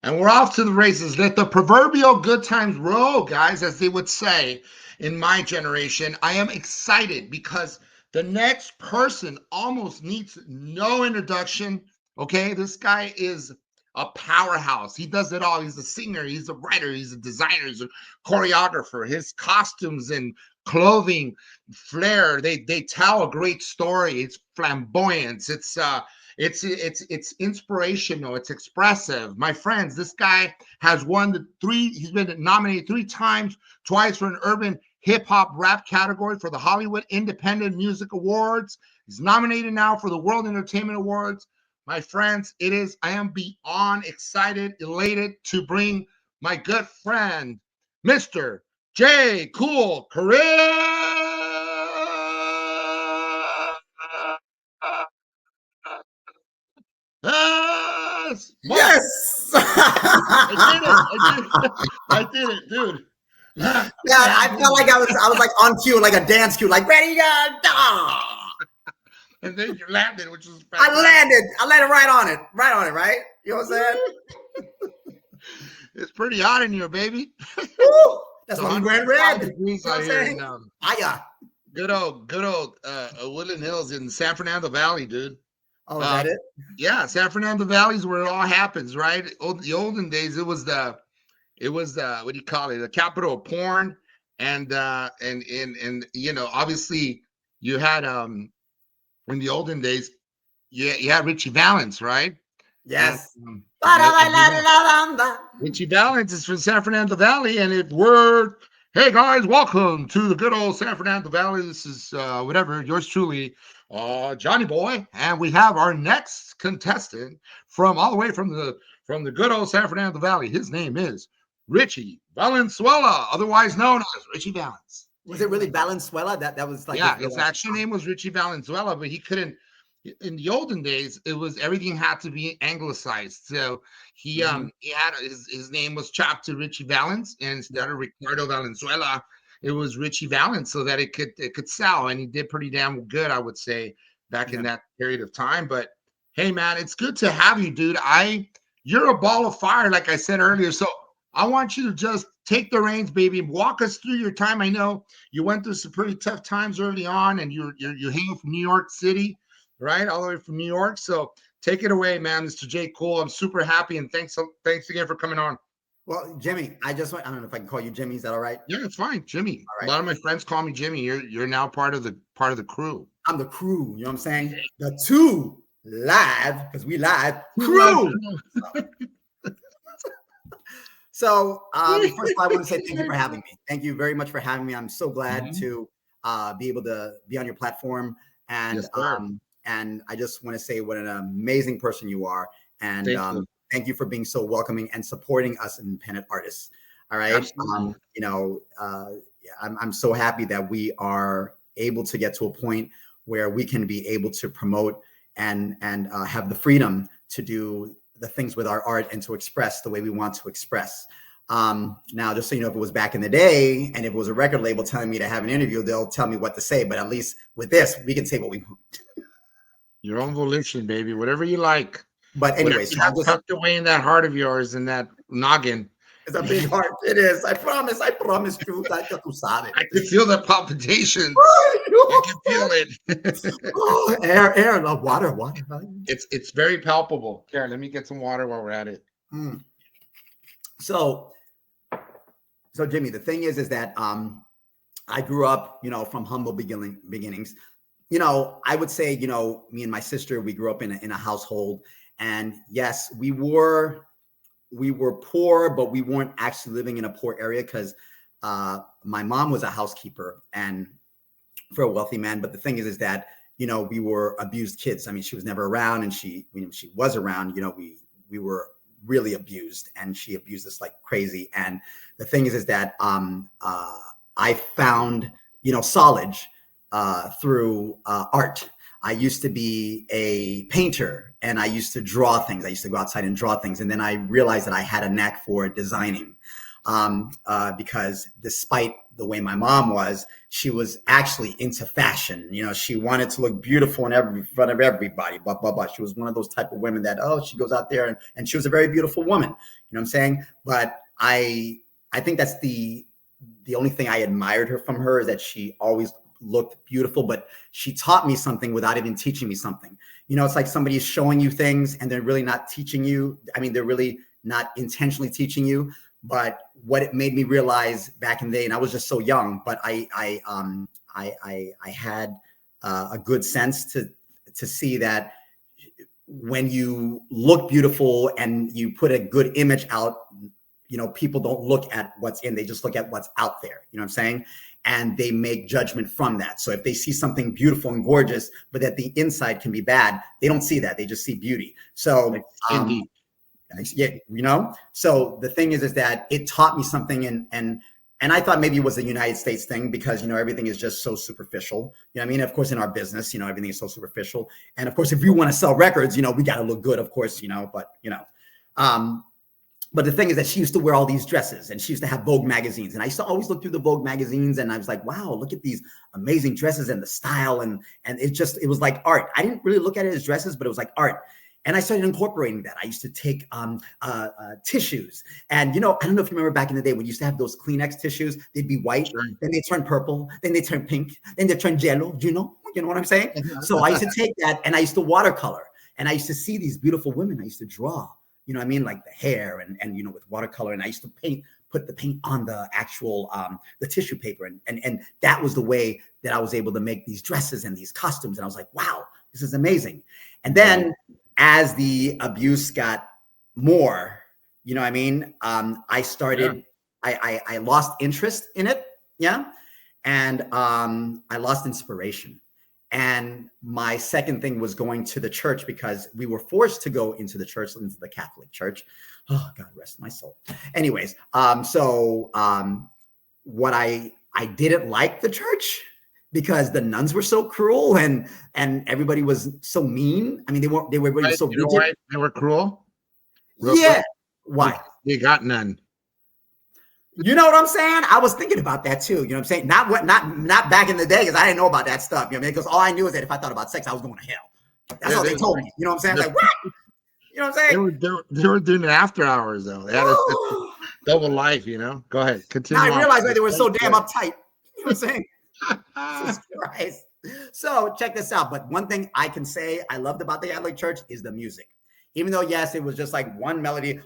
And we're off to the races. Let the proverbial good times roll, guys, as they would say in my generation. I am excited because the next person almost needs no introduction. Okay, this guy is a powerhouse. He does it all. He's a singer, he's a writer, he's a designer, he's a choreographer. His costumes and clothing, flair, they tell a great story. It's flamboyant. It's inspirational. It's expressive. My friends, this guy has won the three. He's been nominated 3 times, twice for an urban hip hop rap category for the Hollywood Independent Music Awards. He's nominated now for the World Entertainment Awards. My friends, I am beyond excited, elated to bring my good friend, Mr. Jaycool Career. Yes. I did it, dude. Yeah, I felt like I was like on cue, like a dance cue, like ready, go. And then you landed, which was I landed right on it, right? You know what I'm saying? It's pretty hot in here, baby. Woo! That's why we wearing red. You know what I'm saying? Good old Woodland Hills in San Fernando Valley, dude. Oh, is that it? Yeah, San Fernando Valley is where it all happens, right? The olden days, it was the what do you call it? The capital of porn, and you know, obviously you had in the olden days, you had Richie Valens, right? Yes. Richie Valens is from San Fernando Valley, and hey guys, welcome to the good old San Fernando Valley. This is whatever, yours truly, Johnny Boy, and we have our next contestant from all the way from the good old San Fernando Valley. His name is Richie Valenzuela, otherwise known as Richie Valens. Was it really Valenzuela? That was like his actual name was Richie Valenzuela, but he couldn't. In the olden days, it was everything had to be anglicized. So he had his name was chopped to Richie Valens, and instead of Ricardo Valenzuela, it was Richie Valens, so that it could sell, and he did pretty damn good, I would say, back in that period of time. But hey, man, it's good to have you, dude. You're a ball of fire, like I said earlier. So I want you to just take the reins, baby, and walk us through your time. I know you went through some pretty tough times early on, and you're hailing from New York City, right? All the way from New York. So take it away, man, Mr. Jaycool. I'm super happy, and thanks again for coming on. Well, Jimmy, I don't know if I can call you Jimmy. Is that all right? Yeah, it's fine, Jimmy. Right. A lot of my friends call me Jimmy. You're now part of the crew. I'm the crew. You know what I'm saying? The two live, because we live crew. So first of all, I want to say thank you for having me. Thank you very much for having me. I'm so glad to be able to be on your platform. And and I just want to say what an amazing person you are. And thank you for being so welcoming and supporting us independent artists. All right. You know, I'm so happy that we are able to get to a point where we can be able to promote and have the freedom to do the things with our art and to express the way we want to express. Now, just so you know, if it was back in the day and if it was a record label telling me to have an interview, they'll tell me what to say. But at least with this, we can say what we want. Your own volition, baby, whatever you like. But anyway, so I'm just tucked away in that heart of yours, in that noggin. It's a big heart. It is. I promise you. I can feel the palpitations. I can feel it. Air, water. It's very palpable. Here, let me get some water while we're at it. So Jimmy, the thing is that I grew up, you know, from humble beginnings. You know, I would say, you know, me and my sister, we grew up in a household, and yes, we were poor, but we weren't actually living in a poor area because my mom was a housekeeper and for a wealthy man. But the thing is that, you know, we were abused kids. I mean, she was never around, and she was around, you know, we were really abused, and she abused us like crazy. And the thing is that I found, you know, solace through art. I used to be a painter, and I used to draw things. I used to go outside and draw things. And then I realized that I had a knack for designing because despite the way my mom was, she was actually into fashion. You know, she wanted to look beautiful in front of everybody, blah, blah, blah. She was one of those type of women that, oh, she goes out there and she was a very beautiful woman. You know what I'm saying? But I think that's the only thing I admired her from her, is that she always looked beautiful, but she taught me something without even teaching me something. You know, it's like somebody is showing you things and they're really not teaching you. I mean, they're really not intentionally teaching you. But what it made me realize back in the day, and I was just so young, but I had a good sense to see that when you look beautiful and you put a good image out, you know, people don't look at what's in, they just look at what's out there. You know what I'm saying? And they make judgment from that. So if they see something beautiful and gorgeous, but that the inside can be bad, they don't see that. They just see beauty. So, yeah, you know, so the thing is that it taught me something, and I thought maybe it was a United States thing, because, you know, everything is just so superficial. You know what I mean? Of course, in our business, you know, everything is so superficial. And of course, if you want to sell records, you know, we got to look good, of course, you know, but, you know, but the thing is that she used to wear all these dresses, and she used to have Vogue magazines. And I used to always look through the Vogue magazines, and I was like, wow, look at these amazing dresses and the style. And it was like art. I didn't really look at it as dresses, but it was like art. And I started incorporating that. I used to take tissues. And, you know, I don't know if you remember back in the day when you used to have those Kleenex tissues, they'd be white, sure. Then they turn purple, then they turn pink, then they turn jello. Do you know what I'm saying? So I used to take that and I used to watercolor. And I used to see these beautiful women. I used to draw, you know what I mean? Like the hair and you know, with watercolor. And I used to put the paint on the actual, the tissue paper. And that was the way that I was able to make these dresses and these costumes. And I was like, wow, this is amazing. And then as the abuse got more, you know what I mean? I started, I lost interest in it. Yeah. And I lost inspiration. And my second thing was going to the church, because we were forced to go into the church, into the Catholic Church. Oh, God rest my soul. Anyways, what I didn't like the church, because the nuns were so cruel and everybody was so mean. I mean, they were really so rigid. Why they were cruel? Yeah. Why? They got none. You know what I'm saying? I was thinking about that too. You know what I'm saying? Not back in the day, because I didn't know about that stuff. You know what I mean? Because all I knew is that if I thought about sex, I was going to hell. That's all they told me. You know what I'm saying? Like, what? You know what I'm saying? They were doing it after hours though. They had a double life, you know? Go ahead. Continue. I realized why they were so damn uptight. You know what I'm saying? Jesus Christ. So check this out. But one thing I can say I loved about the Catholic Church is the music. Even though, yes, it was just like one melody.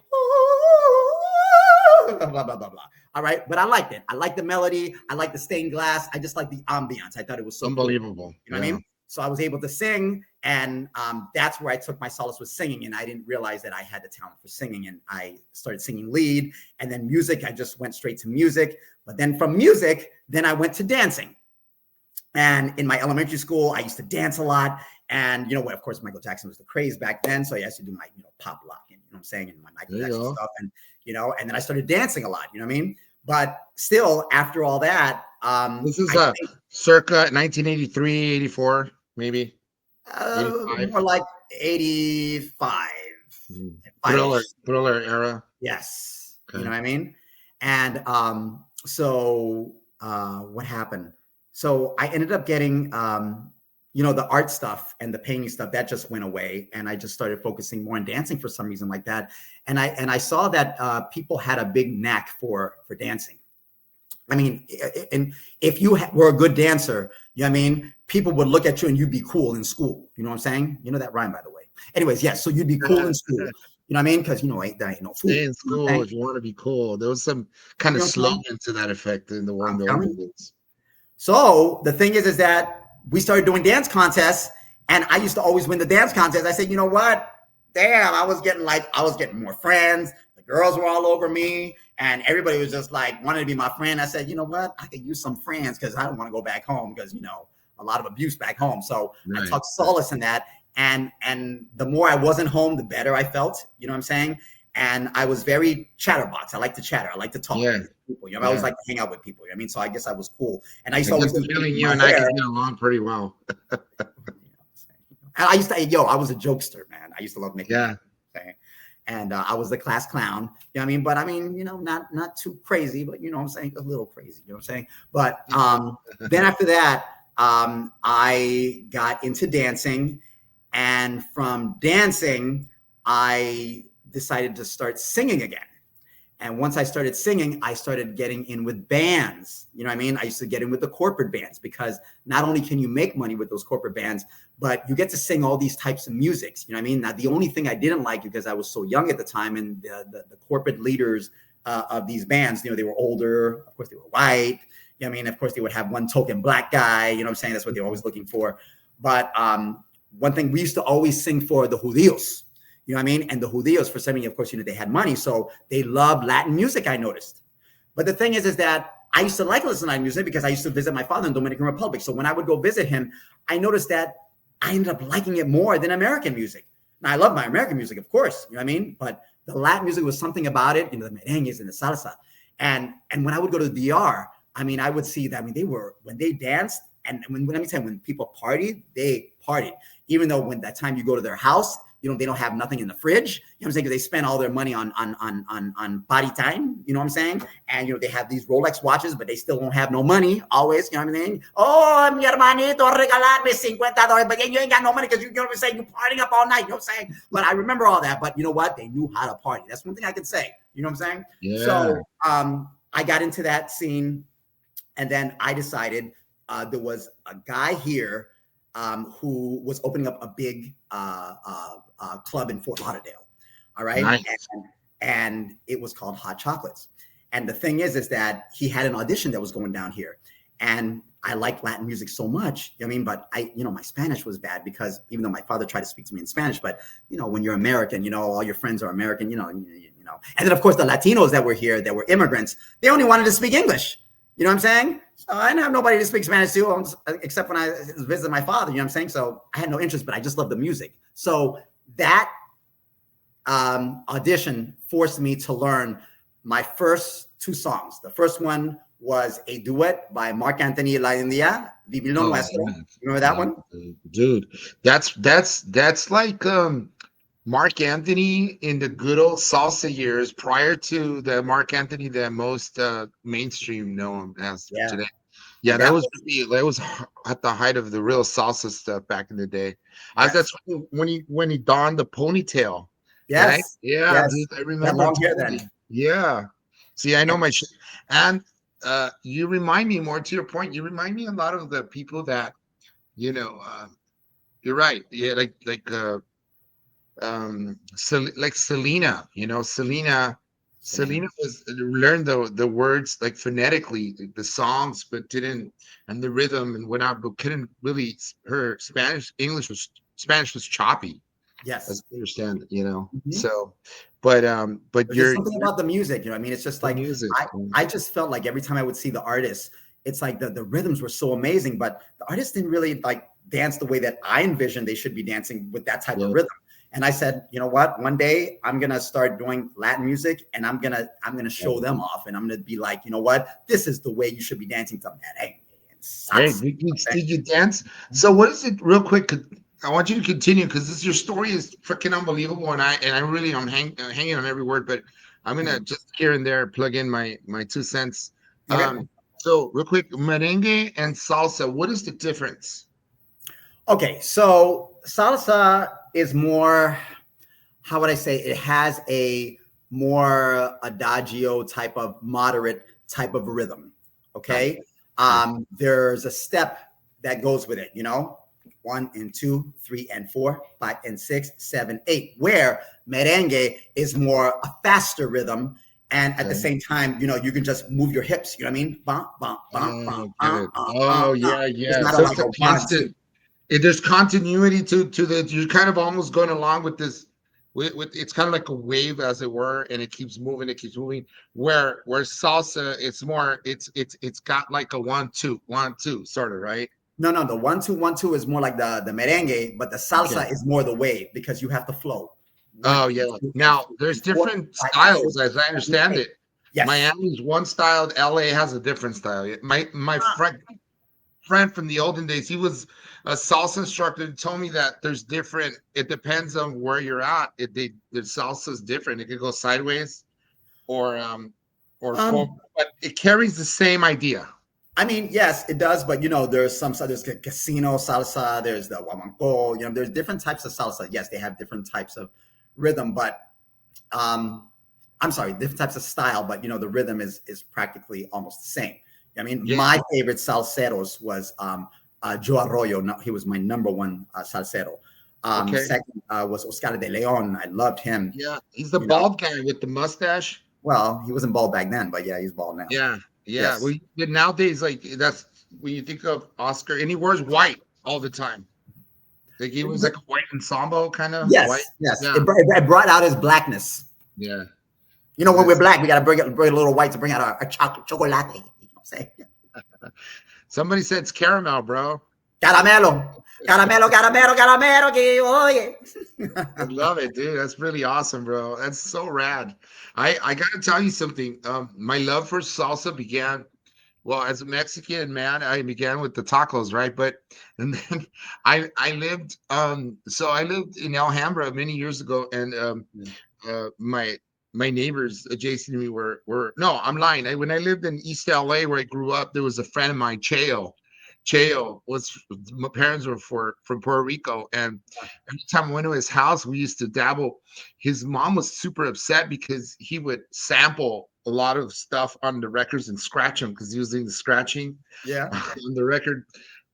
Blah, blah, blah, blah, blah. All right. But I liked it. I liked the melody. I liked the stained glass. I just liked the ambiance. I thought it was so unbelievable. Cool. You know what I mean? So I was able to sing. And that's where I took my solace with singing. And I didn't realize that I had the talent for singing. And I started singing lead. And then music, I just went straight to music. But then from music, then I went to dancing. And in my elementary school, I used to dance a lot. And, you know what, of course, Michael Jackson was the craze back then. So I used to do my, you know, pop lock and, you know what I'm saying, and my Michael Jackson stuff. And, you know, and then I started dancing a lot, you know what I mean? But still, after all that. This is circa 1983, 84, maybe. More like 85. Thriller era. Yes. Okay. You know what I mean? And so what happened? So I ended up getting, you know, the art stuff and the painting stuff that just went away. And I just started focusing more on dancing for some reason like that. And I saw that people had a big knack for dancing. I mean, and if you were a good dancer, you know what I mean? People would look at you and you'd be cool in school. You know what I'm saying? You know that rhyme, by the way. Anyways, yes. So you'd be cool in school. You know what I mean? Because, you know, ain't no fool. Stay in school if you want to be cool. There was some kind of slogan to that effect in the world. So the thing is that we started doing dance contests, and I used to always win the dance contest. I said, you know what? Damn, I was getting more friends. The girls were all over me, and everybody was just like wanted to be my friend. I said, you know what? I could use some friends because I don't want to go back home because, you know, a lot of abuse back home. So I took solace in that. And the more I wasn't home, the better I felt. You know what I'm saying? And I was very chatterbox. I like to chatter. I like to talk to people. You know, I always like to hang out with people. You know what I mean? So I guess I was cool. And I used to always feeling you and I can get along pretty well. And I used to, I was a jokester, man. I used to love making And I was the class clown. You know what I mean? But I mean, not too crazy, but you know what I'm saying? A little crazy, you know what I'm saying? But then after that, I got into dancing. And from dancing, I decided to start singing again. And once I started singing, I started getting in with bands. You know what I mean? I used to get in with the corporate bands because not only can you make money with those corporate bands, but you get to sing all these types of musics. You know what I mean? Now, the only thing I didn't like, because I was so young at the time, and the corporate leaders of these bands, they were older. Of course, they were white. You know what I mean? Of course, they would have one token black guy. You know what I'm saying? That's what they're always looking for. But one thing, we used to always sing for the judíos. You know what I mean? And the judíos, for some reason, of course, they had money. So they loved Latin music, I noticed. But the thing is that I used to like listening to Latin music because I used to visit my father in Dominican Republic. So when I would go visit him, I noticed that I ended up liking it more than American music. Now, I love my American music, of course. You know what I mean? But the Latin music was something about it, the merengues and the salsa. And when I would go to the DR, I mean, I would see that, when they danced, and let me tell you, when people partied, they partied. Even though when that time you go to their house, they don't have nothing in the fridge. You know what I'm saying? Because they spend all their money on party time. You know what I'm saying? And they have these Rolex watches, but they still don't have no money always. You know what I mean? Oh, mi hermanito, regalarme $50, but then you ain't got no money because you know what I'm saying? You're partying up all night. You know what I'm saying? But I remember all that. But you know what? They knew how to party. That's one thing I can say. You know what I'm saying? Yeah. So I got into that scene, and then I decided there was a guy here who was opening up a big club in Fort Lauderdale. All right. Nice. And it was called Hot Chocolates. And the thing is that he had an audition that was going down here. And I liked Latin music so much. I mean, but my Spanish was bad because even though my father tried to speak to me in Spanish, but when you're American, all your friends are American, and then of course the Latinos that were here, that were immigrants, they only wanted to speak English. You know what I'm saying? So I didn't have nobody to speak Spanish to, except when I visited my father, you know what I'm saying? So I had no interest, but I just loved the music. So that audition forced me to learn my first two songs. The first one was a duet by Mark Anthony La India, Divino Nuestro. You remember that one? Dude, that's like Mark Anthony in the good old salsa years prior to the Mark Anthony that most mainstream know him as today. Yeah, that was at the height of the real salsa stuff back in the day. Yes. That's when he donned the ponytail. Yes. Right? Yeah, yes. Dude, I remember. Long hair then. Yeah. See, I know my shit. And you remind me, more to your point, you remind me a lot of the people that, you're right. Yeah, like Selena, Selena was learned the words like phonetically, the songs, but didn't, and the rhythm and whatnot, but couldn't really. Her Spanish was choppy. Yes, as I understand it. Mm-hmm. So, but there's something about the music. I mean, it's just like music. I just felt like every time I would see the artists, it's like the rhythms were so amazing, but the artists didn't really like dance the way that I envisioned they should be dancing with that type of rhythm. And I said, you know what? One day I'm gonna start doing Latin music, and I'm gonna show them off, and I'm gonna be like, you know what? This is the way you should be dancing to merengue and salsa. Hey, did you dance? So what is it? Real quick, I want you to continue because your story is freaking unbelievable, and I really am hanging on every word, but I'm gonna just here and there plug in my 2 cents. Okay. So real quick, merengue and salsa. What is the difference? Okay, so salsa is more, how would I say, it has a more adagio type of moderate type of rhythm. Okay. There's a step that goes with it, 1 and 2, 3 and 4, 5 and 6, 7, 8, where merengue is more a faster rhythm. And at the same time, you can just move your hips. You know what I mean? Bum, bum, bum, bum, yeah. So it's a constant. There's continuity to the. You're kind of almost going along with this. With it's kind of like a wave, as it were, and it keeps moving. Where salsa, it's more. It's got like a 1-2 sort of, right? No, the 1-2-1-2 is more like the merengue, but the salsa is more the wave because you have to flow. Oh yeah. Now there's different styles, as I understand it. Yes. Miami's one style. LA has a different style. My friend. friend from the olden days. He was a salsa instructor. He told me that there's different. It depends on where you're at. The salsa is different. It could go sideways or forward, Um, but it carries the same idea. I mean, yes, it does, but there's there's casino salsa, there's the guamanco, there's different types of salsa. Yes, they have different types of rhythm, but I'm sorry, different types of style, but the rhythm is practically almost the same. I mean, Yeah. my favorite salseros was Joe Arroyo. No, he was my number one salsero. Okay. Second was Oscar de Leon. I loved him. Yeah. He's the You know, bald guy with the mustache. well, he wasn't bald back then, but yeah, he's bald now. Yeah. Yeah. Yes. Well, but nowadays, like that's when you think of Oscar, and he wears white all the time. Like he was like a white ensemble kind of white. Yes, yes. Yeah. It brought out his blackness. Yeah. When we're black, we got to bring a little white to bring out our chocolate. You know what I'm saying? Somebody said it's caramel, bro. Caramelo. Caramelo, caramelo, caramelo. Oh, yeah. I love it, dude. That's really awesome, bro. That's so rad. I gotta tell you something. My love for salsa began, well, as a Mexican man, I began with the tacos, right? But and then I lived I lived in Alhambra many years ago, and my neighbors adjacent to me were no, I'm lying. When I lived in East LA where I grew up, there was a friend of mine, Cheo. Cheo was my parents were from Puerto Rico, and every time I went to his house, we used to dabble. His mom was super upset because he would sample a lot of stuff on the records and scratch them because he was doing the scratching Yeah. on the record.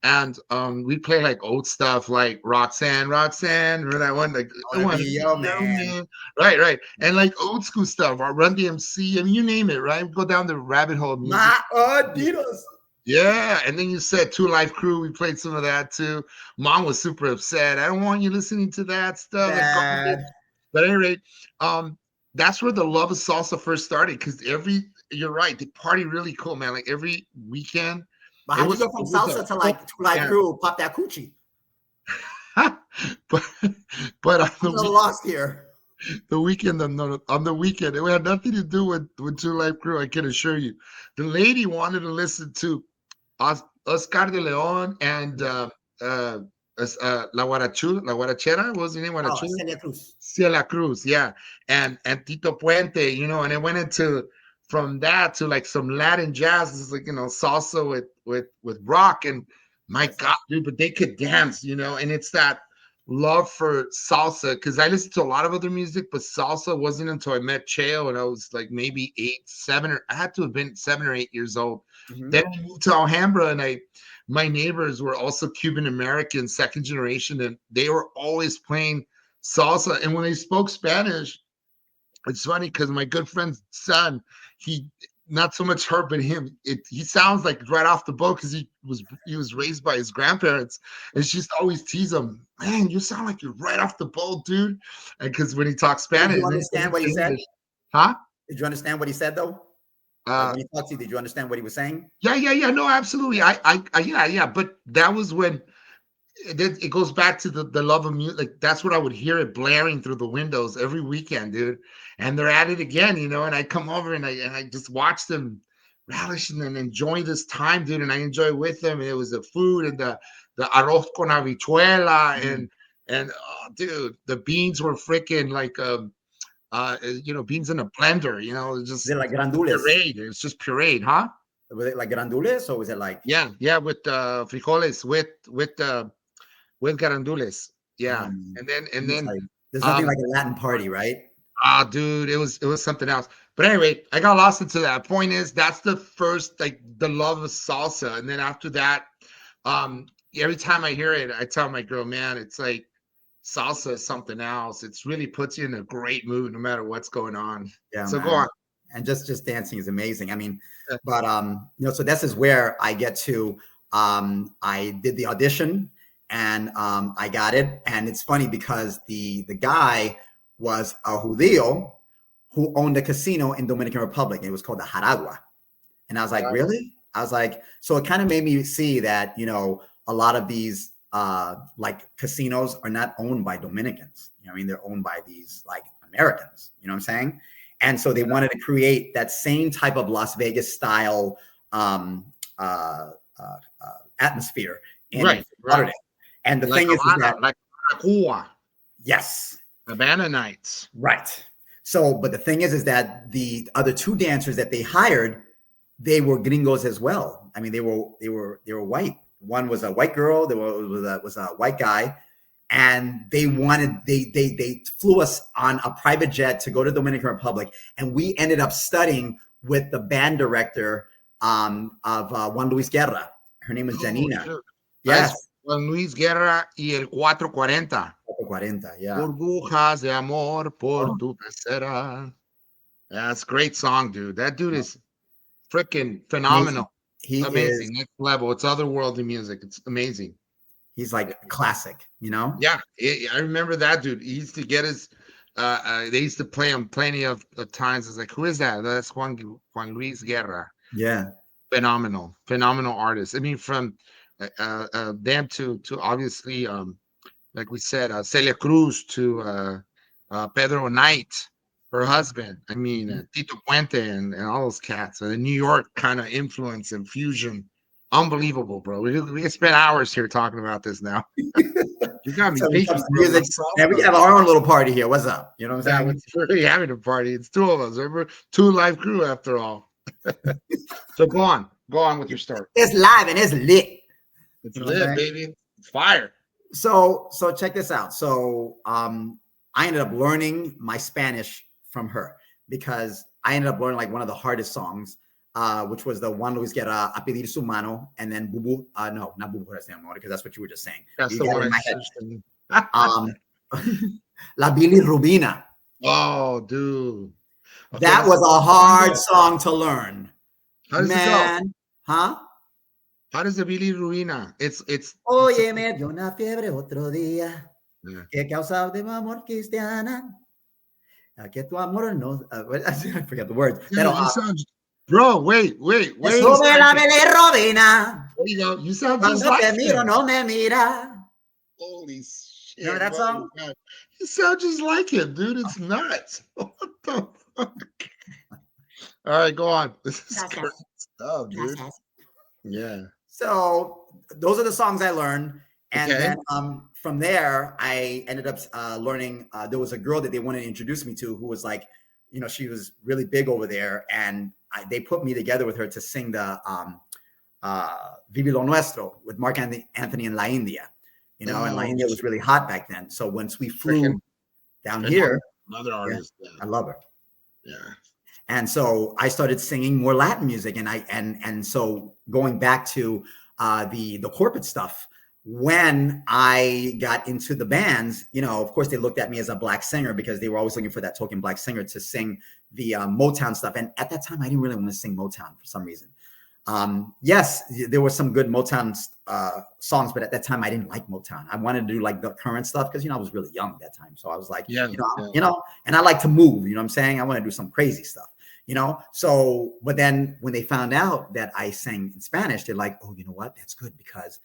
And we play like old stuff like Roxanne, remember that one? Like I wanna be your man. Right. And like old school stuff, or Run DMC, I mean, you name it, right? Go down the rabbit hole of music. My Adidas. Yeah, and then you said Two Life Crew. We played some of that too. Mom was super upset. I don't want you listening to that stuff. Like, Dad. but at any rate, that's where the love of salsa first started. Because you're right, the party really cool, man. Like every weekend. But how'd you go from salsa to like Two Life Crew, pop that coochie? but on I'm a little lost here. The weekend on the weekend, it had nothing to do with Two Life Crew. I can assure you. The lady wanted to listen to Oscar de Leon and La Guarachera, what was the name? Guarachera? Celia Cruz. Celia Cruz, yeah. And Tito Puente, and it went into from that to like some Latin jazz. It's like, salsa with rock. And my God, dude, but they could dance, and it's that love for salsa, because I listened to a lot of other music, but salsa wasn't until I met Cheo, and I was like maybe I had to have been 7 or 8 years old. Mm-hmm. Then I moved to Alhambra, and my neighbors were also Cuban American, second generation, and they were always playing salsa. And when they spoke Spanish, it's funny because my good friend's son, he not so much her, but him. He sounds like right off the boat because he was raised by his grandparents, and she used to always tease him, "Man, you sound like you're right off the boat, dude." And because when he talks Spanish, did you understand what he said? Huh? Did you understand what he said though? Like when he talked to you, did you understand what he was saying? Yeah. No, absolutely. Yeah. But that was when. It goes back to the love of music. Like that's what I would hear it blaring through the windows every weekend, dude. And they're at it again, and I come over and I just watch them relish and enjoy this time, dude. And I enjoy with them. And it was the food and the arroz con habichuela and dude, the beans were freaking like beans in a blender, just Is it like grandules? pureed. It's just pureed, huh? Was it like grandules or was it like Yeah, with frijoles with garandules. Yeah. And then like, there's nothing like a Latin party, right? Dude, it was something else. But anyway, I got lost into that. Point is, that's the first, like, the love of salsa. And then after that, every time I hear it, I tell my girl, man, it's like salsa is something else. It's really puts you in a great mood no matter what's going on. Yeah. So man. go on. And just dancing is amazing. I mean, but so this is where I get to I did the audition and I got it. And it's funny because the guy was a Judío who owned a casino in Dominican Republic. It was called the Jaragua. And I was like, really? I was like, so it kind of made me see that, a lot of these like casinos are not owned by Dominicans. I mean, they're owned by these like Americans, you know what I'm saying? And so they wanted to create that same type of Las Vegas style atmosphere in Right. Lauderdale. And the Like thing is Havana, that like Cuba, yes, Havana Nights. right. So, but the thing is that the other two dancers that they hired, they were gringos as well. I mean, they were white. One was a white girl. There was a white guy, and they flew us on a private jet to go to Dominican Republic, and we ended up studying with the band director of Juan Luis Guerra. Her name was Janina. Shoot. Yes, Juan Luis Guerra y el 440. 40, yeah. Burbujas de amor por tu pecera. That's a great song, dude. That dude is freaking phenomenal. He Amazing. is. Next level. It's otherworldly music. It's amazing. He's like a classic, you know? Yeah, I remember that dude. He used to get his. They used to play him plenty of times. I was like, who is that? That's Juan Luis Guerra. Yeah. Phenomenal artist. I mean, from them to obviously, like we said, Celia Cruz to Pedro Knight, her husband. I mean, Tito Puente and all those cats. The New York kind of influence and fusion. Unbelievable, bro. We can spend hours here talking about this now. You got me thinking. Music, and we have our own little party here. What's up? You know what I'm saying? We're really having a party. It's two of us. Remember, two live crew after all. So go on with your story. It's live and it's lit. It's lit, baby. It's fire. So check this out. So I ended up learning my Spanish from her because I ended up learning like one of the hardest songs, which was the Juan Luis Guerra A Pedir Su Mano, and then Bubu. No, not Bubu because that's what you were just saying. That's you the one I La Bilirrubina. Oh, dude. Okay, that was a hard song to learn. How does it go? Huh? How does the bilirrubina? It's. Oye, me dio una fiebre otro día. Que causa de amor cristiana. Que tu amor no. I forgot the words. Yeah, you sound, bro, wait. Sube la bilirrubina. There you go. You sound just like te miro, no me mira. Holy shit. Remember that song? You sound just like him, dude. It's nuts. What the fuck? All right, go on. This is great stuff, dude. Yeah. So those are the songs I learned. And then from there, I ended up learning. There was a girl that they wanted to introduce me to who was like, you know, she was really big over there. And they put me together with her to sing the Vivi Lo Nuestro with Mark Anthony and La India. You know, and La India was really hot back then. So once we flew down here, another artist, I love her. Yeah. And so I started singing more Latin music, and so going back to the corporate stuff, when I got into the bands, you know, of course they looked at me as a black singer because they were always looking for that token black singer to sing the Motown stuff. And at that time, I didn't really want to sing Motown for some reason. Yes, there were some good Motown songs, but at that time I didn't like Motown. I wanted to do like the current stuff because, you know, I was really young at that time. So I was like, you know, and I like to move, you know what I'm saying? I want to do some crazy stuff, you know? So, but then when they found out that I sang in Spanish, they're like, oh, you know what? That's good because,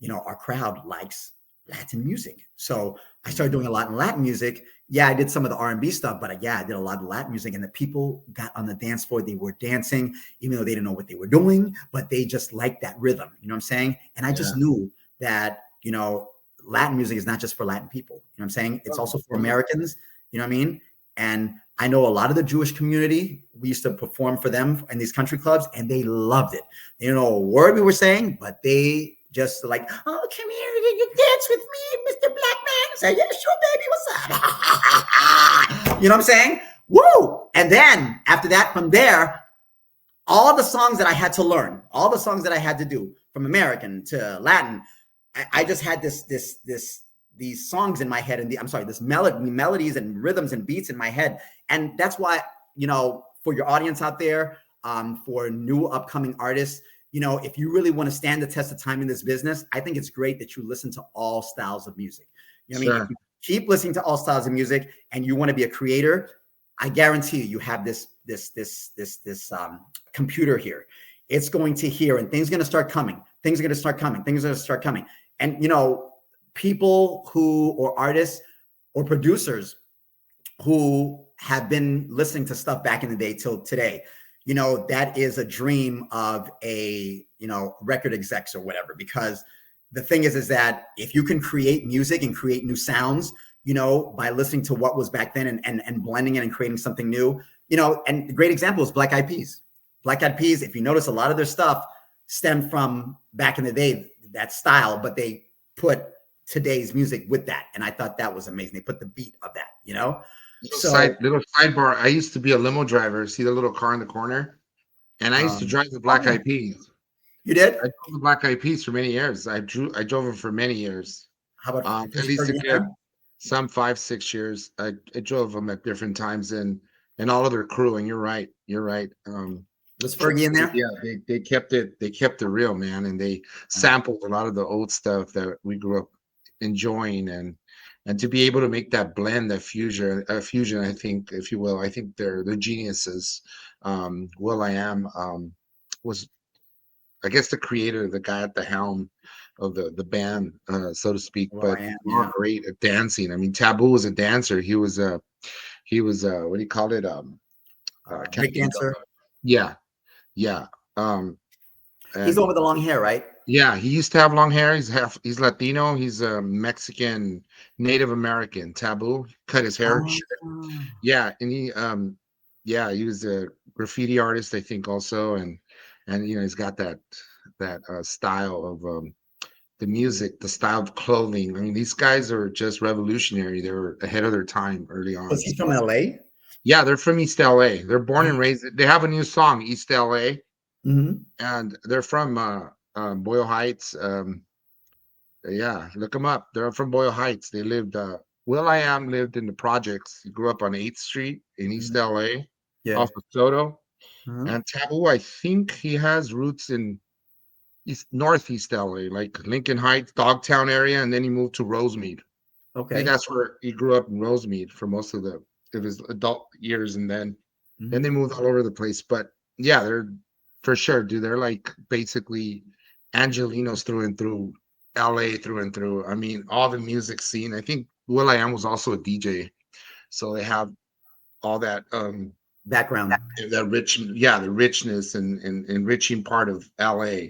you know, our crowd likes Latin music. So I started doing a lot in Latin music. Yeah, I did some of the R&B stuff, but I did a lot of Latin music, and the people got on the dance floor. They were dancing, even though they didn't know what they were doing, but they just liked that rhythm. You know what I'm saying? And I just knew that, you know, Latin music is not just for Latin people. You know what I'm saying? It's also for Americans. You know what I mean? And I know a lot of the Jewish community. We used to perform for them in these country clubs, and they loved it. They didn't know a word we were saying, but they just like, oh, come here, you dance with me, Mr. Black Man. Say, yeah, sure, baby, what's up? You know what I'm saying? Woo! And then after that, from there, all the songs that I had to learn, all the songs that I had to do from American to Latin, I just had these songs in my head, and this melodies and rhythms and beats in my head. And that's why, you know, for your audience out there, for new upcoming artists, you know, if you really want to stand the test of time in this business, I think it's great that you listen to all styles of music. You know what I mean? If you keep listening to all styles of music and you want to be a creator, I guarantee you have this computer here. It's going to hear, and things are going to start coming. Things are going to start coming. And, you know, people or artists or producers who have been listening to stuff back in the day till today, that is a dream of a, record execs or whatever, because the thing is that if you can create music and create new sounds, by listening to what was back then and blending it and creating something new, and the great example is Black Eyed Peas. Black Eyed Peas, if you notice, a lot of their stuff stemmed from back in the day, that style, but they put today's music with that. And I thought that was amazing. They put the beat of that, Little sidebar. I used to be a limo driver. See the little car in the corner? And I used to drive the Black Eyed Peas. You did? I drove the Black Eyed Peas for many years. I drove them for many years. How about at least some 5-6 years. I drove them at different times and all of their crew. And you're right. Was Fergie in there? Yeah, they kept it real, man, and they sampled a lot of the old stuff that we grew up enjoying, and to be able to make that blend, that fusion, I think, if you will, I think they're geniuses. will.i.am was, I guess, the creator, the guy at the helm of the band, so to speak. But great at dancing. I mean, Taboo was a dancer. He was what do you call it? Break dancer. Yeah. He's the one with the long hair, right? Yeah, he used to have long hair. He's Latino. He's a Mexican, Native American. Taboo cut his hair. Yeah, and he was a graffiti artist, I think, also, and he's got that style of the music, the style of clothing. I mean, these guys are just revolutionary. They were ahead of their time early on. Was he from LA? Yeah, they're from East LA. They're born and raised. They have a new song, East LA, and they're from Boyle Heights. Look them up. They're from Boyle Heights. They lived. will.i.am lived in the projects. He grew up on 8th Street in East LA, off of Soto. And Taboo, I think he has roots in Northeast LA, like Lincoln Heights, Dogtown area, and then he moved to Rosemead. Okay, I think that's where he grew up, in Rosemead, for most of his adult years, and then they moved all over the place. But yeah, they're for sure, dude. They're like basically Angelinos through and through, LA through and through. I mean, all the music scene. I think will.i.am was also a DJ, so they have all that background, the richness and enriching part of LA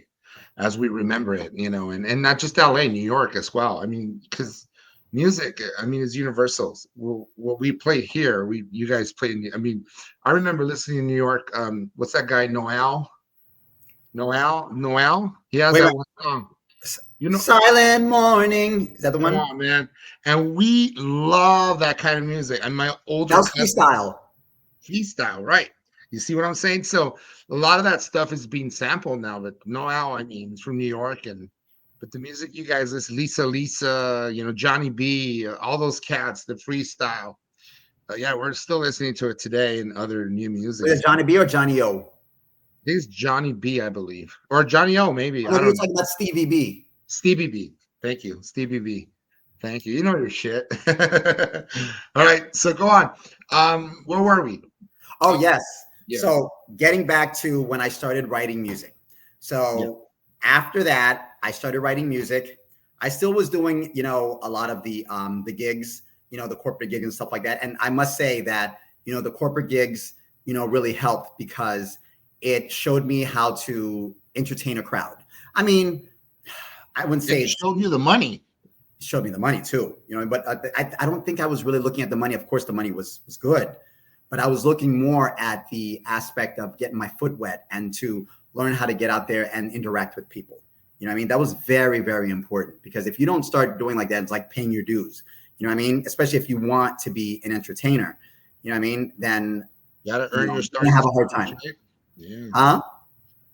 as we remember it, and not just LA, New York as well. I mean, because music, I mean, is universal. What we play here, you guys play. I mean, I remember listening in New York. What's that guy, Noel? He has that one song. Silent Morning. Is that the one? Come on, man. And we love that kind of music. And my older freestyle, right? You see what I'm saying? So a lot of that stuff is being sampled now. But Noel, I mean, is from New York, but the music you guys listen, Lisa, Johnny B, all those cats, the freestyle. We're still listening to it today and other new music. Is it Johnny B or Johnny O? I think it's Johnny B, I believe. Or Johnny O, maybe. I don't know. Talking about Stevie B. Stevie B. Thank you. Stevie B. Thank you. You know your shit. All right. So go on. Where were we? Oh, yes. Yeah. So getting back to when I started writing music. So after that, I started writing music. I still was doing, a lot of the gigs, the corporate gigs and stuff like that. And I must say that, the corporate gigs, really helped because it showed me how to entertain a crowd. I mean, I wouldn't say it showed you the money. It showed me the money too, but I don't think I was really looking at the money. Of course, the money was good, but I was looking more at the aspect of getting my foot wet and to learn how to get out there and interact with people. That was very, very important, because if you don't start doing like that, it's like paying your dues. Especially if you want to be an entertainer, then you gotta earn your stars. You have a hard time. Yeah.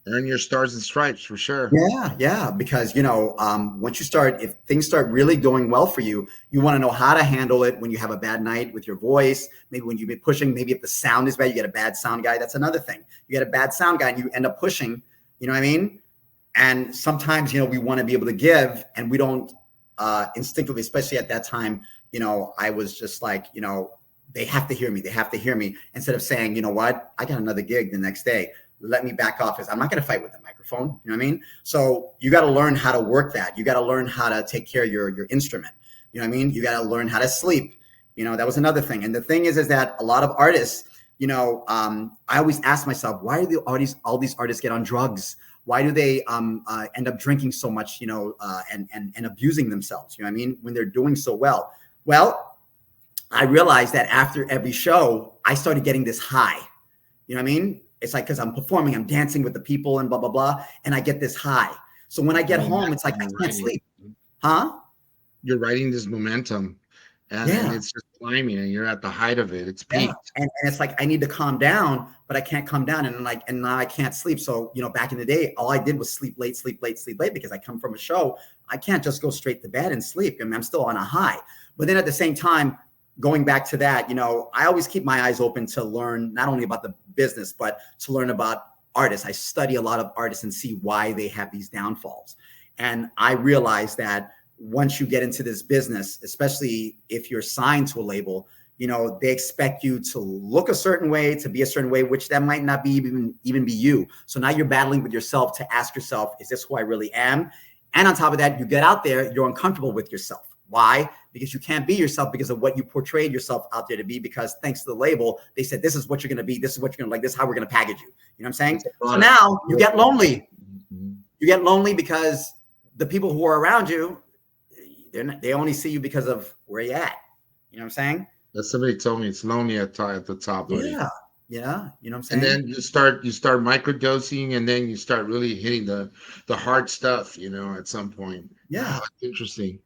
Earn your stars and stripes for sure. Yeah. Because, once you start, if things start really going well for you, you want to know how to handle it when you have a bad night with your voice. Maybe when you've been pushing, maybe if the sound is bad, you get a bad sound guy. That's another thing. You get a bad sound guy and you end up pushing, And sometimes, we want to be able to give, and we don't instinctively, especially at that time, I was just like, they have to hear me. They have to hear me, instead of saying, you know what, I got another gig the next day. Let me back off. I'm not going to fight with the microphone. You know what I mean? So you got to learn how to work that. You got to learn how to take care of your instrument. You know what I mean? You got to learn how to sleep. That was another thing. And the thing is that a lot of artists, I always ask myself, why do all these artists get on drugs? Why do they end up drinking so much, and abusing themselves? You know what I mean? When they're doing so well. Well, I realized that after every show, I started getting this high. You know what I mean? It's like, because I'm performing, I'm dancing with the people and blah, blah, blah. And I get this high. So when I get home, it's like, I can't sleep. Huh? You're writing this momentum, and it's just climbing, and you're at the height of it. It's peaked. And it's like, I need to calm down, but I can't calm down. And now I can't sleep. So, back in the day, all I did was sleep late, because I come from a show. I can't just go straight to bed and sleep. I mean, I'm still on a high. But then at the same time, going back to that, I always keep my eyes open to learn not only about the business, but to learn about artists. I study a lot of artists and see why they have these downfalls. And I realize that once you get into this business, especially if you're signed to a label, they expect you to look a certain way, to be a certain way, which that might not be even be you. So now you're battling with yourself to ask yourself, is this who I really am? And on top of that, you get out there, you're uncomfortable with yourself. Why? Because you can't be yourself because of what you portrayed yourself out there to be, because thanks to the label, they said, this is what you're going to be. This is what you're going to like. This is how we're going to package you. You know what I'm saying? So now you get lonely. You get lonely because the people who are around you, they only see you because of where you're at. You know what I'm saying? Somebody told me it's lonely at the top. Buddy. Yeah. Yeah. You know what I'm saying? And then you start microdosing, and then you start really hitting the hard stuff, at some point. Yeah. Oh, interesting.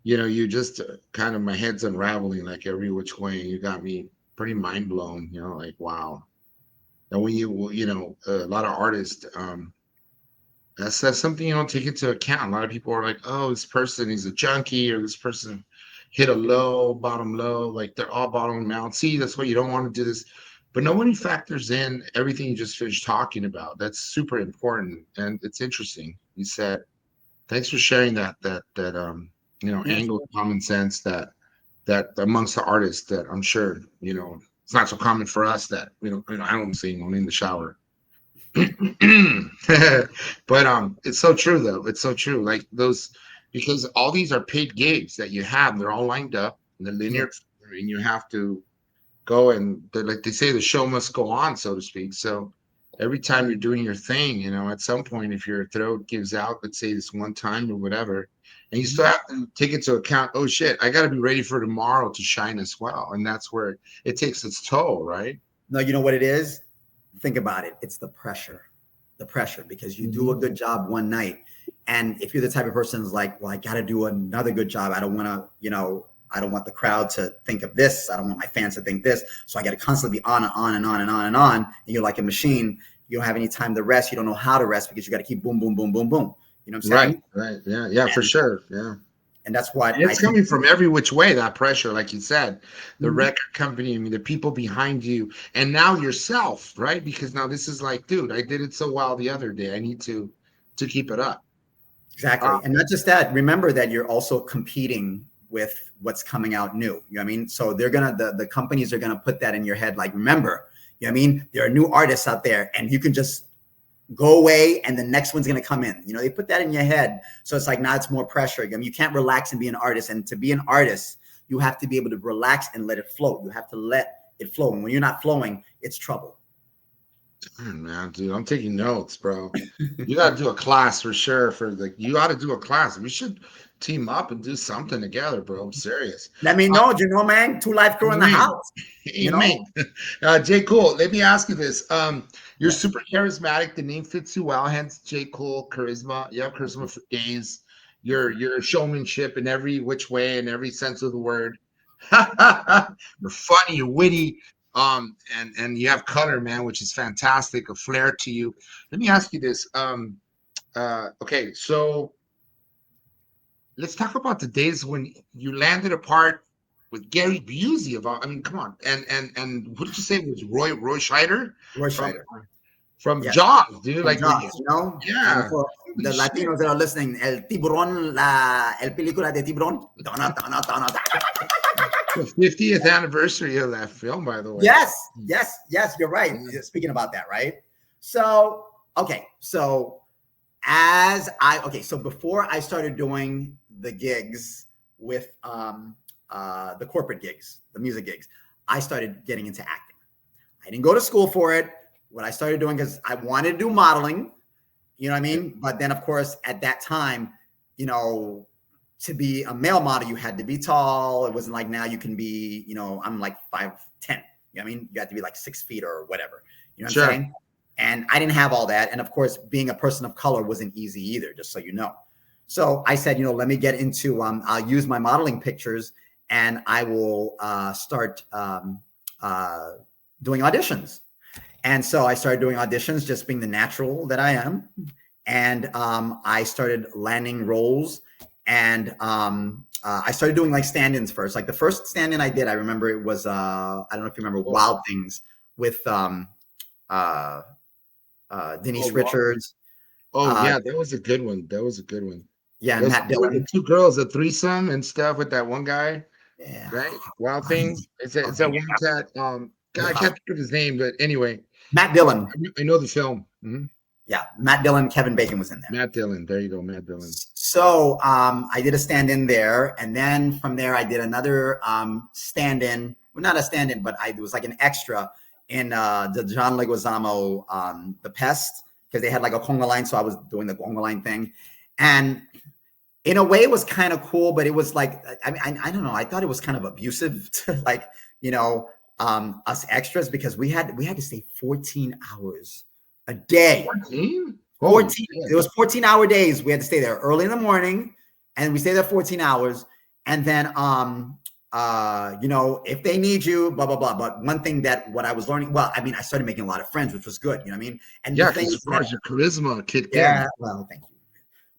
You just kind of, my head's unraveling like every which way. You got me pretty mind blown, like, wow. And when a lot of artists, that's something you don't take into account. A lot of people are like, oh, this person, he's a junkie, or this person hit a bottom low, like they're all bottoming out. See, that's why you don't want to do this. But nobody factors in everything you just finished talking about. That's super important. And it's interesting. You said, thanks for sharing that angle of common sense that amongst the artists, that I'm sure, it's not so common for us that, I don't sing only in the shower. But it's so true though. It's so true. Like those, because all these are paid gigs that you have, they're all lined up in the linear, and you have to go, and like they say, the show must go on, so to speak. So every time you're doing your thing, at some point, if your throat gives out, let's say this one time or whatever, and you still have to take into account, oh shit, I got to be ready for tomorrow to shine as well. And that's where it takes its toll, right? No, you know what it is? Think about it. It's the pressure, because you do a good job one night. And if you're the type of person who's like, well, I got to do another good job. I don't want to, I don't want the crowd to think of this. I don't want my fans to think this. So I got to constantly be on and on and on and on and on. And you're like a machine. You don't have any time to rest. You don't know how to rest because you got to keep boom, boom, boom, boom, boom. You know what I'm saying? Right. Yeah, for sure. Yeah. And that's what it's coming from every which way, that pressure, like you said, the record company, the people behind you, and now yourself, right? Because now this is like, dude, I did it so well the other day. I need to keep it up. Exactly. And not just that, remember that you're also competing with what's coming out new. You know what I mean? So they're the companies are gonna put that in your head. Like, remember, you know what I mean? There are new artists out there, and you can just go away and the next one's going to come in. They put that in your head. So it's like, now it's more pressure. I mean, you can't relax and be an artist. And to be an artist, you have to be able to relax and let it flow. You have to let it flow. And when you're not flowing, it's trouble. Man, dude, I'm taking notes, bro. You got to do a class for sure. You got to do a class. We should team up and do something together, bro. I'm serious. Let me know, man. 2 Live Crew in the house. Jaycool, let me ask you this. You're super charismatic. The name fits you well. Hence, Jaycool, charisma. You have charisma for days. Your showmanship in every which way, in every sense of the word. You're funny. You're witty. And you have color, man, which is fantastic. A flair to you. Let me ask you this. Okay, so let's talk about the days when you landed a part with Gary Busey. Come on. And what did you say it was? Roy Scheider? Roy Scheider. From Jaws, dude. From like Jaws, Yeah. And for the Latinos that are listening, El Tiburón, el película de Tiburón. The 50th anniversary of that film, by the way. Yes, you're right. Speaking about that, right? So, okay. So before I started doing the gigs with the corporate gigs, the music gigs, I started getting into acting. I didn't go to school for it. What I started doing, because I wanted to do modeling, you know what I mean? But then, of course, at that time, you know, to be a male model, you had to be tall. It wasn't like now you can be, you know, I'm like 5'10". You know what I mean? You have to be like 6 feet or whatever. You know what I'm saying? And I didn't have all that. And of course, being a person of color wasn't easy either, just so you know. So I said, you know, let me get into, I'll use my modeling pictures and I will start doing auditions. And so I started doing auditions, just being the natural that I am. And I started landing roles. And I started doing like stand-ins first. Like the first stand-in I did, I remember it was, I don't know if you remember Wild Things with Denise Richards. Yeah, that was a good one. Yeah, Those Matt Dillon. the two girls, a threesome and stuff with that one guy. Yeah. Right? Wild Things. It's that one cat. God, I can't think of his name, but anyway. Matt Dillon. I know the film. Mm-hmm. Yeah, Matt Dillon, Kevin Bacon was in there. Matt Dillon. There you go, Matt Dillon. So I did a stand-in there. And then from there, I did another stand-in. Well, not a stand-in, but it was like an extra in the John Leguizamo, The Pest, because they had like a conga line. So I was doing the conga line thing. And in a way, it was kind of cool, but it was like, I don't know. I thought it was kind of abusive to like, you know, us extras, because we had to stay 14 hours a day. 14? 14. It was 14-hour days. We had to stay there early in the morning, and we stayed there 14 hours. And then, you know, if they need you, blah, blah, blah. But one thing what I was learning, well, I mean, I started making a lot of friends, which was good. You know what I mean? And yeah, because of course your charisma kicked in. Well, thank you.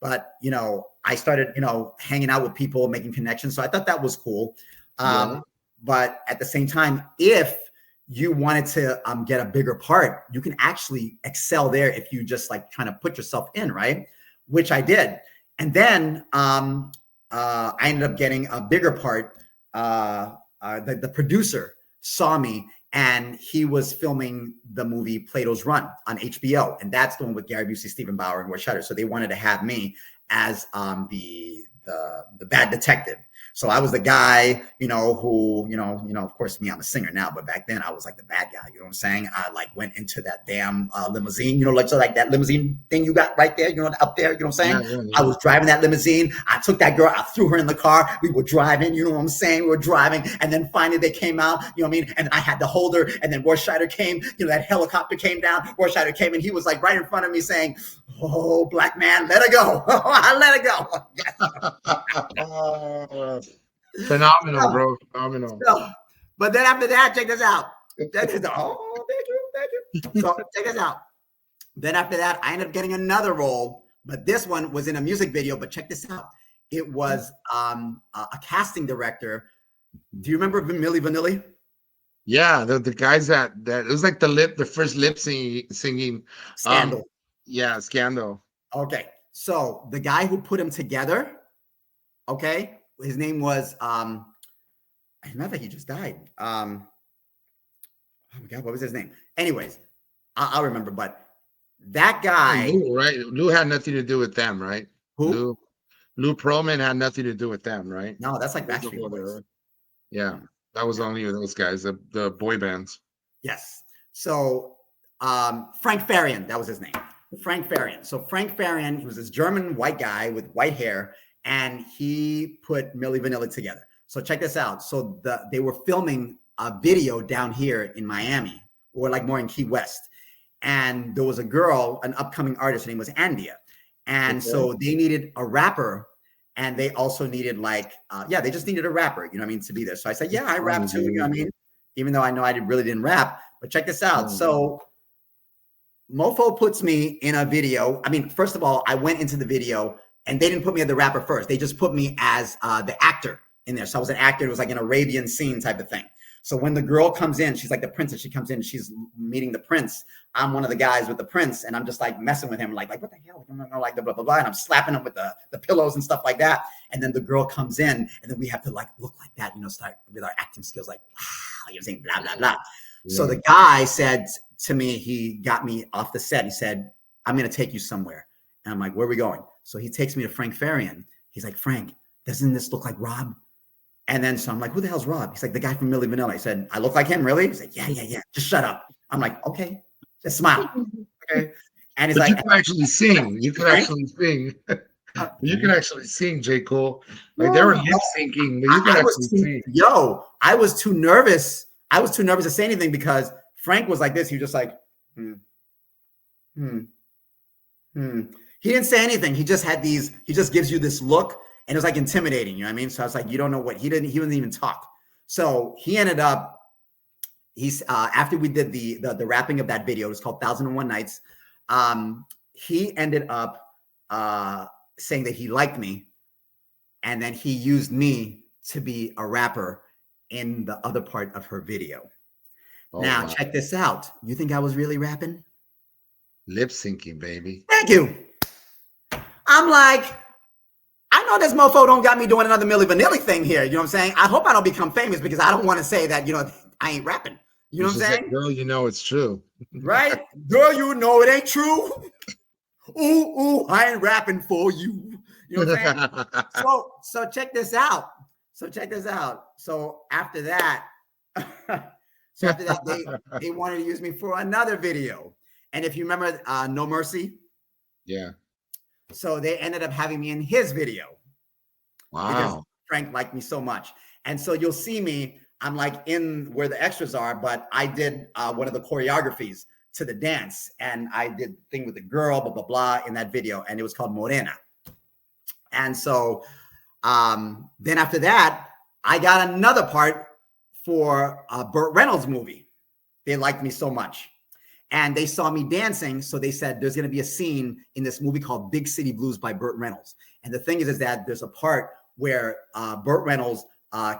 But, you know, I started, you know, hanging out with people, making connections. So I thought that was cool. But at the same time, if you wanted to get a bigger part, you can actually excel there if you just like kind of put yourself in, right? Which I did. And then I ended up getting a bigger part. The producer saw me, and he was filming the movie Plato's Run on HBO. And that's the one with Gary Busey, Steven Bauer, and Scheider. So they wanted to have me as the bad detective. So I was the guy, you know, who, you know, of course, me, I'm a singer now, but back then I was like the bad guy. You know what I'm saying? I like went into that damn limousine, you know, like, so like that limousine thing you got right there, you know, up there, you know what I'm saying? Yeah. I was driving that limousine. I took that girl, I threw her in the car. We were driving, you know what I'm saying? We were driving. And then finally they came out, you know what I mean? And I had to hold her. And then Scheider came, you know, that helicopter came down. Scheider came, and he was like right in front of me saying, "Oh, black man, let her go." I let her go. Phenomenal, bro. Phenomenal. So, but then after that, check this out. Thank you. So check this out. Then after that, I ended up getting another role, but this one was in a music video. But check this out. It was a casting director. Do you remember Milli Vanilli? Yeah, the guys that it was like the first lip singing Scandal. Yeah, Scandal. Okay, so the guy who put them together, okay, his name was I remember he just died. Oh my God, what was his name? Anyways, I'll remember. But that guy, Lou, right? Lou had nothing to do with them, right? Who? Lou Pearlman had nothing to do with them, right? No, that's like Backstreet Boys. Yeah, that was only those guys, the boy bands. Yes. So Frank Farian, that was his name. Frank Farian. So Frank Farian, he was this German white guy with white hair, and he put Milli Vanilli together. So check this out. So they were filming a video down here in Miami, or like more in Key West. And there was a girl, an upcoming artist, her name was Andia. And so they needed a rapper, and they also needed like, they just needed a rapper, you know what I mean, to be there. So I said, yeah, I rap too, you know what I mean? Even though I know I really didn't rap, but check this out. So Mofo puts me in a video. I mean, first of all, I went into the video, and they didn't put me as the rapper first. They just put me as the actor in there. So I was an actor. It was like an Arabian scene type of thing. So when the girl comes in, she's like the princess. She comes in, she's meeting the prince. I'm one of the guys with the prince, and I'm just like messing with him, like what the hell? Like the blah, blah, blah. And I'm slapping him with the pillows and stuff like that. And then the girl comes in, and then we have to like look like that, you know, start with our acting skills, like, wow, you're saying blah, blah, blah. Yeah. So the guy said to me, he got me off the set. He said, "I'm going to take you somewhere." And I'm like, "Where are we going?" So he takes me to Frank Farian. He's like, "Frank, doesn't this look like Rob?" And then so I'm like, "Who the hell's Rob?" He's like, "The guy from Milli Vanilli." I said, "I look like him, really?" He's like, yeah. Just shut up. I'm like, okay, just smile. Okay. And he's But you like, can actually sing. You can right? actually sing. You can Mhm. actually sing, Jaycool. Like they were No, lip syncing, but you can I was actually too, sing. I was too nervous. I was too nervous to say anything because Frank was like this. He was just like, hmm, hmm, hmm. He didn't say anything. He just had these, he just gives you this look and it was like intimidating. You know what I mean? So I was like, you don't know what he wouldn't even talk. So he ended up, after we did the wrapping of that video, it was called 1001 Nights. He ended up saying that he liked me, and then he used me to be a rapper in the other part of her video. Oh, Now, wow. check this out. You think I was really rapping? Lip syncing, baby. Thank you. I'm like, I know this mofo don't got me doing another Milli Vanilli thing here. You know what I'm saying? I hope I don't become famous because I don't want to say that, I ain't rapping. You You know what should I'm say, saying? girl, you know it's true. Right? Girl, you know it ain't true. Ooh, I ain't rapping for you. You know what I'm saying? So check this out. So after that, they wanted to use me for another video. And if you remember No Mercy, Yeah. so they ended up having me in his video because Wow. Frank liked me so much. And so you'll see me, I'm like in where the extras are, but I did one of the choreographies to the dance. And I did the thing with the girl, blah, blah, blah, in that video. And it was called Morena. And so then after that, I got another part for a Burt Reynolds movie. They liked me so much. And they saw me dancing. So they said, there's going to be a scene in this movie called Big City Blues by Burt Reynolds. And the thing is that there's a part where Burt Reynolds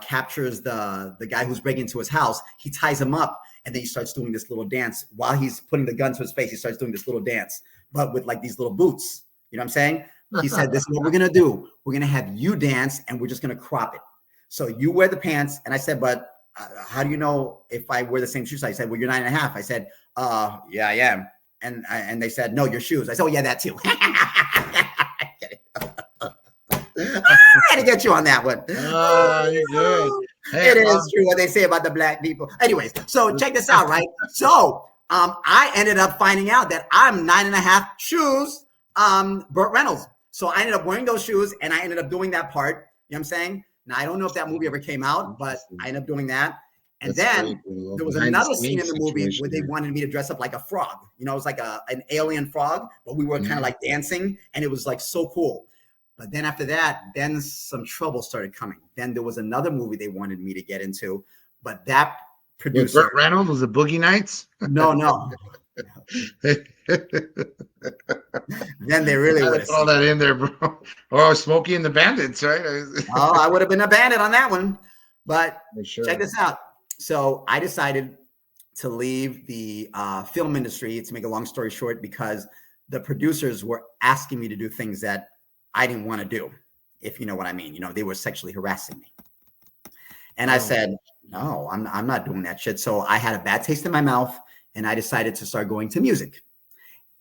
captures the guy who's breaking into his house. He ties him up and then he starts doing this little dance while he's putting the gun to his face. He starts doing this little dance, but with like these little boots. You know what I'm saying? He said, this is what we're going to do. We're going to have you dance and we're just going to crop it. So you wear the pants. And I said, but how do you know if I wear the same shoes? I said, well, you're 9.5. I said, yeah, I am. And they said, no, your shoes. I said, oh, yeah, that too. I had to get you on that one. You're good. Hey, it is true what they say about the black people. Anyways, so check this out, right? So I ended up finding out that I'm 9.5 shoes, Burt Reynolds. So I ended up wearing those shoes and I ended up doing that part. You know what I'm saying? Now, I don't know if that movie ever came out, but I ended up doing that. And then there was another scene in the movie where they wanted me to dress up like a frog. It was like an alien frog, but we were kind of like dancing and it was like so cool. But then after that, then some trouble started coming. Then there was another movie they wanted me to get into, but that producer. Burt Reynolds, was it Boogie Nights? No. Then they really would have throw that in there, bro. Or Smokey and the Bandits, right? I would have been a bandit on that one. But sure. Check this out. So I decided to leave the film industry, to make a long story short, because the producers were asking me to do things that I didn't want to do, if you know what I mean. They were sexually harassing me. And I said, no, I'm not doing that shit. So I had a bad taste in my mouth and I decided to start going to music.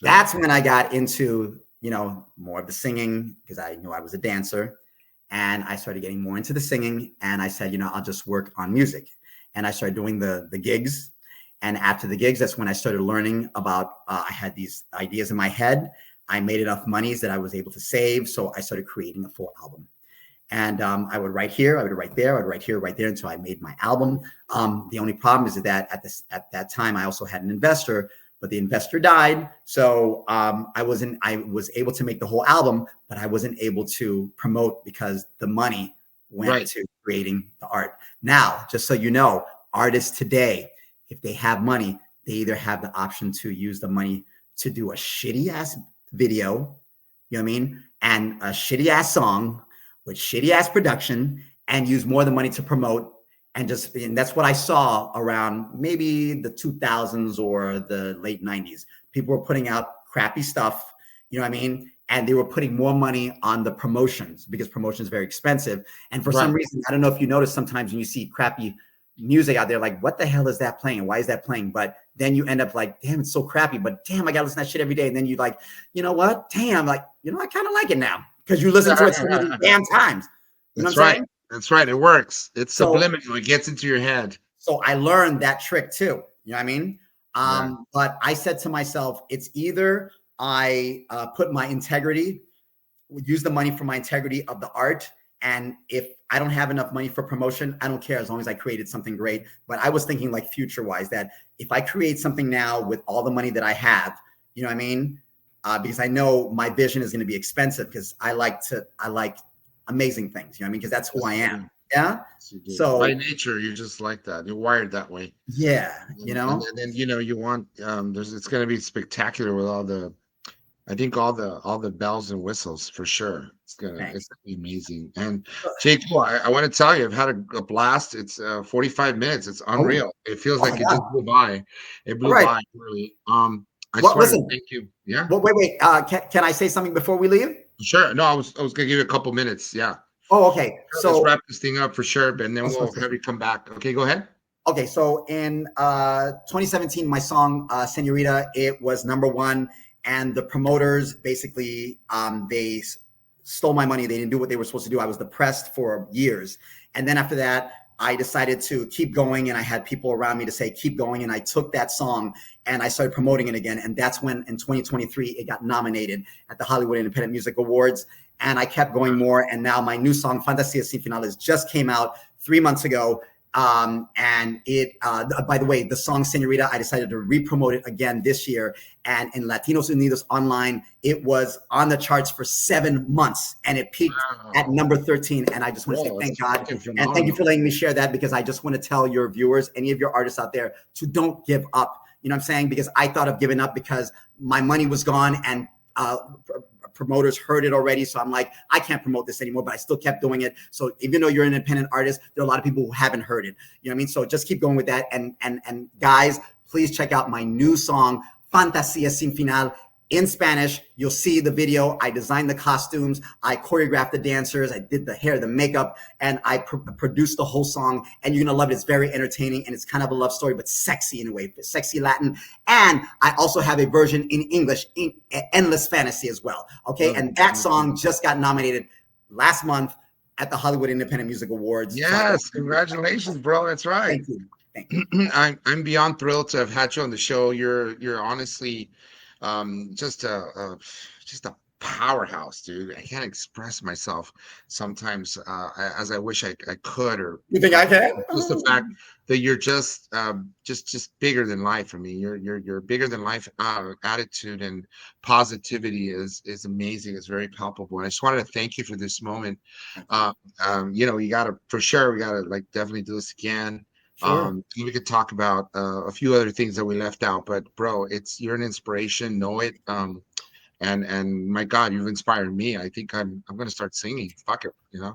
That's when I got into, more of the singing because I knew I was a dancer. And I started getting more into the singing. And I said, I'll just work on music. And I started doing the gigs. And after the gigs, that's when I started learning about, I had these ideas in my head. I made enough monies that I was able to save. So I started creating a full album. And I would write here, I would write there, I would write here, write there until I made my album. The only problem is that at that time, I also had an investor, but the investor died. So I was able to make the whole album, but I wasn't able to promote because the money went to creating the art. Now, just so you know, artists today, if they have money, they either have the option to use the money to do a shitty ass video, you know what I mean? And a shitty ass song with shitty ass production and use more of the money to promote. And that's what I saw around maybe the 2000s or the late 90s. People were putting out crappy stuff, you know what I mean? And they were putting more money on the promotions because promotion is very expensive. And for some reason, I don't know if you notice sometimes when you see crappy music out there, like, what the hell is that playing? And why is that playing? But then you end up like, damn, it's so crappy, but damn, I gotta listen to that shit every day. And then you like, you know what? Damn, like, I kind of like it now because you listen to it so many damn times. You know what I'm saying? That's right. It works. It's subliminal. It gets into your head. So I learned that trick too. You know what I mean? But I said to myself, it's either I put my integrity, use the money for my integrity of the art. And if I don't have enough money for promotion, I don't care as long as I created something great. But I was thinking like future wise that if I create something now with all the money that I have, you know what I mean? Because I know my vision is going to be expensive because I like amazing things, you know what I mean? Because that's who I am. Yeah. So by nature, you're just like that. You're wired that way. Yeah. You know, and then you want it's going to be spectacular with all the, I think all the bells and whistles for sure. It's gonna be amazing. And Jaycool, I want to tell you, I've had a blast. It's 45 minutes. It's unreal. It feels like it just blew by. It blew by really. I just want to thank you. Yeah. Well, wait. Can I say something before we leave? Sure. No, I was gonna give you a couple minutes. Yeah. Oh, okay. So let's wrap this thing up for sure, but then we'll have you come back. Okay, go ahead. Okay, so in 2017, my song "Senorita" it was #1. And the promoters basically, they stole my money. They didn't do what they were supposed to do. I was depressed for years. And then after that, I decided to keep going. And I had people around me to say, keep going. And I took that song and I started promoting it again. And that's when in 2023, it got nominated at the Hollywood Independent Music Awards. And I kept going more. And now my new song, Fantasía Sin Finales, just came out 3 months ago. And it, by the way, the song Senorita, I decided to re-promote it again this year. And in Latinos Unidos Online, it was on the charts for 7 months and it peaked at number 13. And I just want to say thank God. And thank you for letting me share that, because I just want to tell your viewers, any of your artists out there, to don't give up. You know what I'm saying? Because I thought of giving up because my money was gone and, promoters heard it already. So I'm like, I can't promote this anymore, but I still kept doing it. So even though you're an independent artist, there are a lot of people who haven't heard it. You know what I mean? So just keep going with that. And guys, please check out my new song, Fantasía Sin Final, in Spanish. You'll see the video. I designed the costumes. I choreographed the dancers. I did the hair, the makeup, and I produced the whole song. And you're going to love it. It's very entertaining, and it's kind of a love story, but sexy in a way, sexy Latin. And I also have a version in English, Endless Fantasy as well. Okay. And that song just got nominated last month at the Hollywood Independent Music Awards. Yes. Congratulations, bro. That's right. Thank you. Thank you. I'm beyond thrilled to have had you on the show. You're honestly just a powerhouse, dude. I can't express myself sometimes as I wish I could. Or you think I can? Just the fact that you're just bigger than life for me. You're bigger than life. Attitude and positivity is amazing. It's very palpable. And I just wanted to thank you for this moment. You gotta, for sure, we gotta like definitely do this again. Sure. We could talk about a few other things that we left out, but bro, you're an inspiration. Know it. And my God, you've inspired me. I think I'm gonna start singing. Fuck it, you know.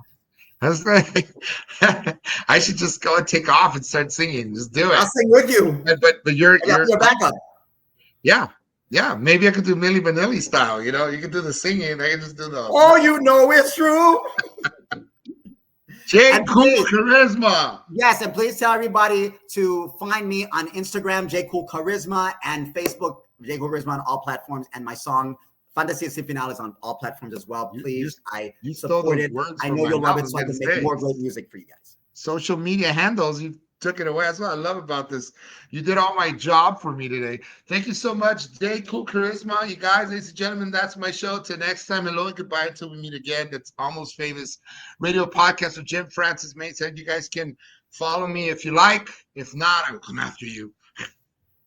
I should just go and take off and start singing. Just do it. I'll sing with you. But you're backup. Yeah. Maybe I could do Milli Vanilli style. You know, you can do the singing. I can just do the. Oh, you know it's true. Jaycool Charisma. Yes, and please tell everybody to find me on Instagram, Jaycool Charisma, and Facebook, Jaycool Charisma on all platforms. And my song, Fantasía Sin Final, is on all platforms as well. Please, you support it. I know you'll love it, so I can make more great music for you guys. Social media handles, you took it away. That's what I love about this. You did all my job for me today. Thank you so much, Jaycool Charisma. You guys, ladies and gentlemen, that's my show. Till next time, hello and goodbye until we meet again. That's Almost Famous Radio Podcast with Jim Francis Mates. And you guys can follow me if you like. If not, I will come after you.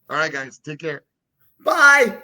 All right, guys, take care. Bye.